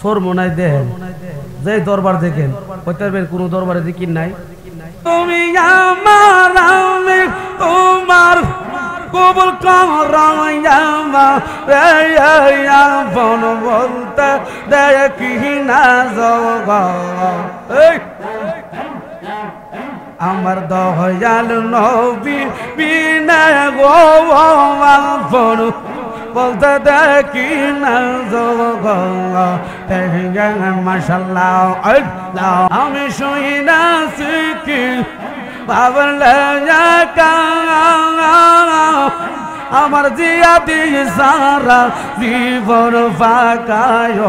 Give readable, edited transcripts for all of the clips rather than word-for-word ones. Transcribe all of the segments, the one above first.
সোর মনাই দেন যে দরবার দেখেন কইতারবেন কোন দরবারে জিকির নাই তুমি আমার আমি তোমার কবুল করয়ামা রে আপন বলতে দেখি না জগা আমার দয়াল নবী বিনা গো আপন বলতে দেখি না জগা মাশাআল্লাহ আল্লাহ আমি শুইনা শিখি বাবলা আমার জিয়া দিয়ে সারা জীবন ফাঁকায়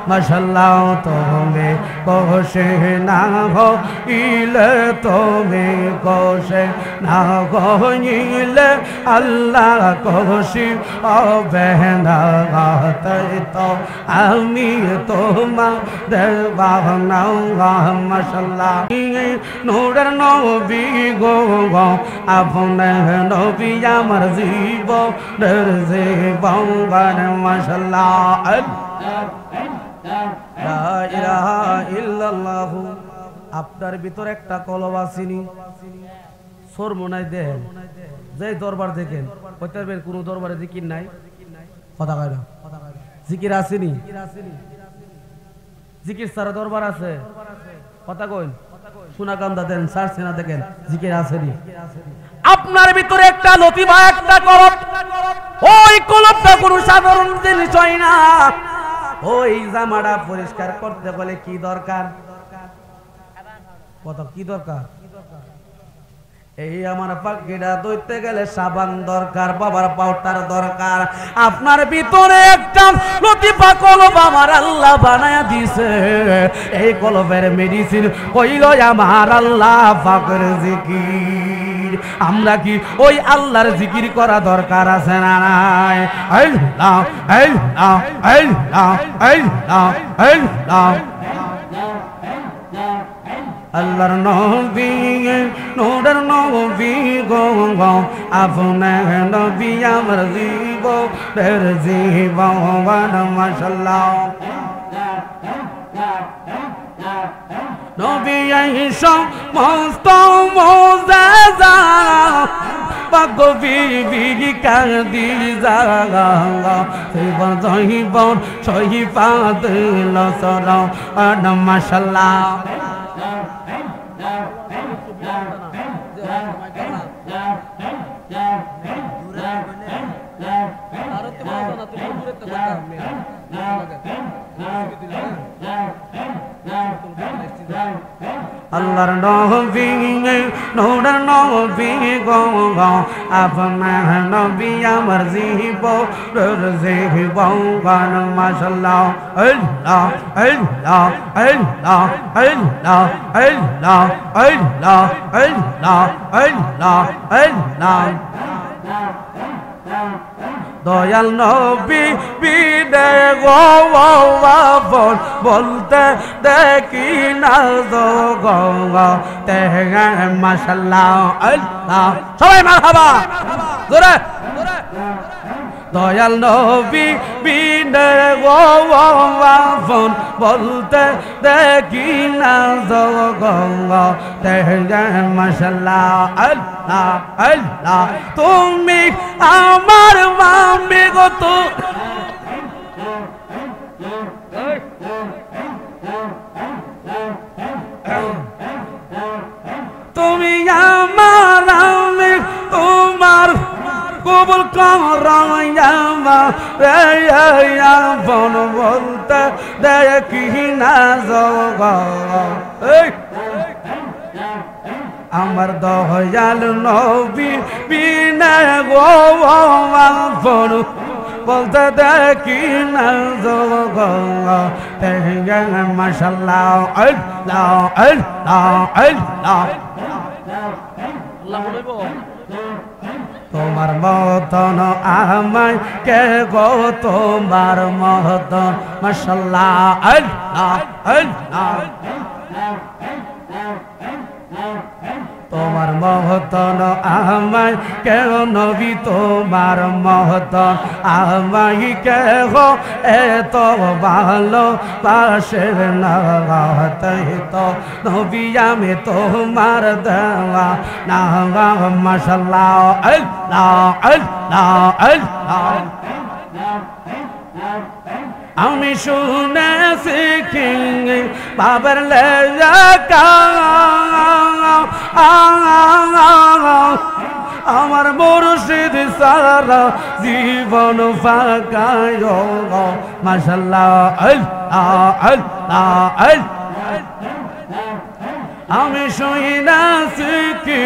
মাশাআল্লাহ তুমি কোশে না হইলে তুমি কোশে না হইলে আল্লাহ কোশি হবে না তাই তো আমি তোমার দেওয়ানা মাশাআল্লাহ নূরের নবী গো আপনার নবী আমার জীবনের জীবন মাশাআল্লাহ লা ইলাহা ইল্লাল্লাহ আপনার ভিতর একটা কলব আসেনি সোর মনাই দেন যে দরবার দেখেন কইতারবেন কোন দরবারে জিকির নাই কথা কয় না জিকির আসেনি জিকির সারা দরবার আছে কথা কইন সুনাকান্দা দেন সারসেনা দেখেন জিকির আসেনি আপনার ভিতরে একটা লতিফা একটা কলব ওই কলবটা কোনো সাধারণ জিনিস হয় না ওই জামাটা পরিষ্কার করতে বলে কি দরকার কত কি দরকার এই আমার পাখিটা ধরতে গেলে সাবান দরকার বাবার পাউডার দরকার আপনার ভিতরে একটা লতিফা কলব আমার আল্লাহ বানায়া দিয়েছে এই কলবের মেডিসিন কইল আমার আল্লাহ পাকের জিকির আমরা কি ওই আল্লাহর জিকির করা দরকার আছে না নাই আল্লাহ আল্লাহ আল্লাহ আল্লাহ আল্লাহ আল্লাহর নবী নূরের নবী গো আপনার নবী আমার জীবনের জীবন মাশাআল্লাহ নবী সমস্ত মুজিজা পাক বিবি কাঁদি জাগা জীবন জীবন সহিফাত লসরা মাশাআল্লাহ আল্লাহর নবী নূরের নবী গো আপনার নবী আমার জীবনের জীবন মাশাআল্লাহ আল্লাহ আল্লাহ আল্লাহ আল্লাহ আল্লাহ আল্লাহ আল্লাহ আল্লাহ আল্লাহ দয়াল নবী বিদে গো আপন বলতে দেখি না জগা তেহে মাশাআল্লাহ আল্লাহ সবাই মারহাবা জোরে দয়াল নবী বিদে গো আপন বলতে দেখি না জগা তেহে মাশাআল্লাহ আল্লাহ আল্লাহ তুমি আমার মামি গো তুমি আমার আমি তোমার কবুল করয়ামা রে আপন বলতে দেখি না জগা আমার দয়াল নবী বিনা গো আপন বলতে দেখি না জগা মাশাআল্লাহ আল্লাহ আল্লাহ আল্লাহ তোমার মতন আমায় কে গো তোমার মতন মাশাআল্লাহ আল্লাহ আল্লাহ তোমার মহতন আমায় কেহ নবী তোমার মহতন আমায় কেহ এত ভালো বাসের না তাই তো নবী আমি তোমার দেওয়া না মাশাআল্লাহ আল্লাহ আল্লাহ আল্লাহ আমি শুনেছি কি বাবার লেখা আমার মুর্শিদ সারা জীবন ফাঁকায় মাশাআল্লাহ আল্লাহ আল্লাহ আমি শুনেছি কি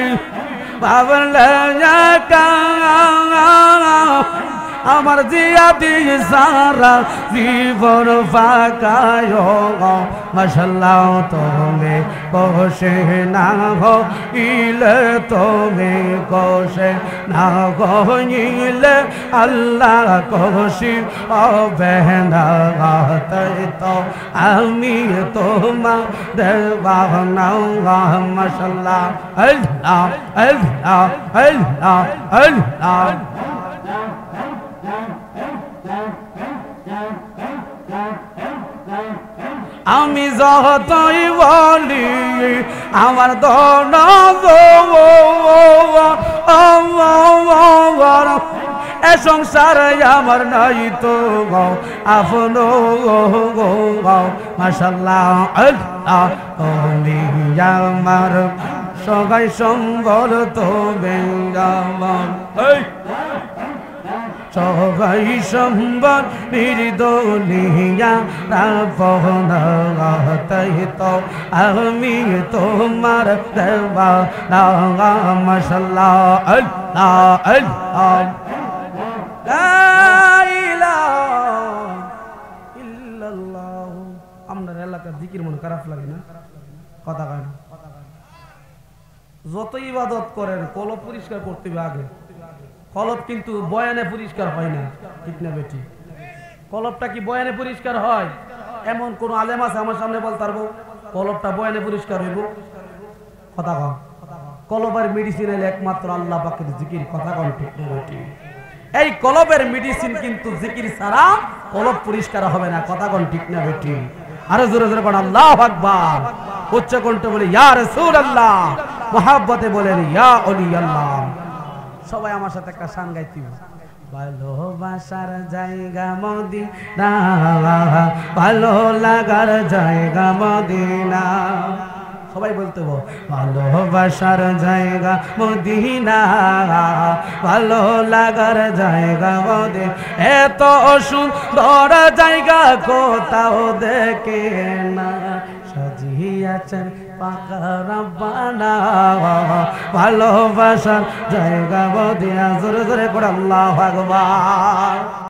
বাবার লেখা আমার জিয়া দিয়ে সারা জীবন ফাঁকায় মাশাআল্লাহ তুমি কোশে না হইলে তুমি কোশে না হইলে আল্লাহ কোশি হবে না তাই তো আমি তোমার দেওয়ানা মাশাআল্লাহ আল্লাহ আল্লাহ আল্লাহ আল্লাহ আমি যতই বলি আমার ধন এ সংসার আমার নাই তো আপন মাশাআল্লাহ আল্লাহ তুমি আমার সবাই সম্বল তুমি আমার সবাই সম্বল নির্দলিয়া তাই তো আমি তোমার দেওয়া মাশাআল্লাহ আল্লাহ আল্লাহ লা ইলাহা ইল্লাল্লাহ। আপনার এলাকার জিকির মন খারাপ লাগে না? কথা কয় না। যত ইবাদত করেন কলব পরিষ্কার করতে হবে আগে। কলব কিন্তু বয়ানে পরিষ্কার হয় না, ঠিক না বেটি? কলবটা কি বয়ানে পরিষ্কার হয়? এমন কোন আলেম আছে আমার সামনে বলতে পারবো কলবটা বয়ানে পরিষ্কার হইব? কথা কন। কলবের মেডিসিন হলো একমাত্র আল্লাহ পাকের জিকির। কথা কন, ঠিক না বেটি? এই কলবের মেডিসিন কিন্তু জিকির ছাড়া কলব পরিষ্কার হবে না। কথা কন, ঠিক না বেটি? আরো জোরে জোরে বলেন আল্লাহু আকবার। উচ্চ কণ্ঠে বলে ইয়া রাসূলুল্লাহ, মুহাব্বতে বলেন ইয়া ওলি আল্লাহ। সবাই আমার সাথে একটা গান গাইতে হবে। ভালোবাসার জায়গা মদিনা, ভালো লাগার জায়গা মদিনা। সবাই বলতে হবে ভালোবাসার জায়গা মদিনা, ভালো লাগার জায়গা মদিনা। এত সুন্দর জায়গা কোথাও দেখে না, সাজিয়েছেন পাকা রব্বানা, ভালোবাসার জায়গা মদিনা। জোরে জোরে করে আল্লাহু আকবার।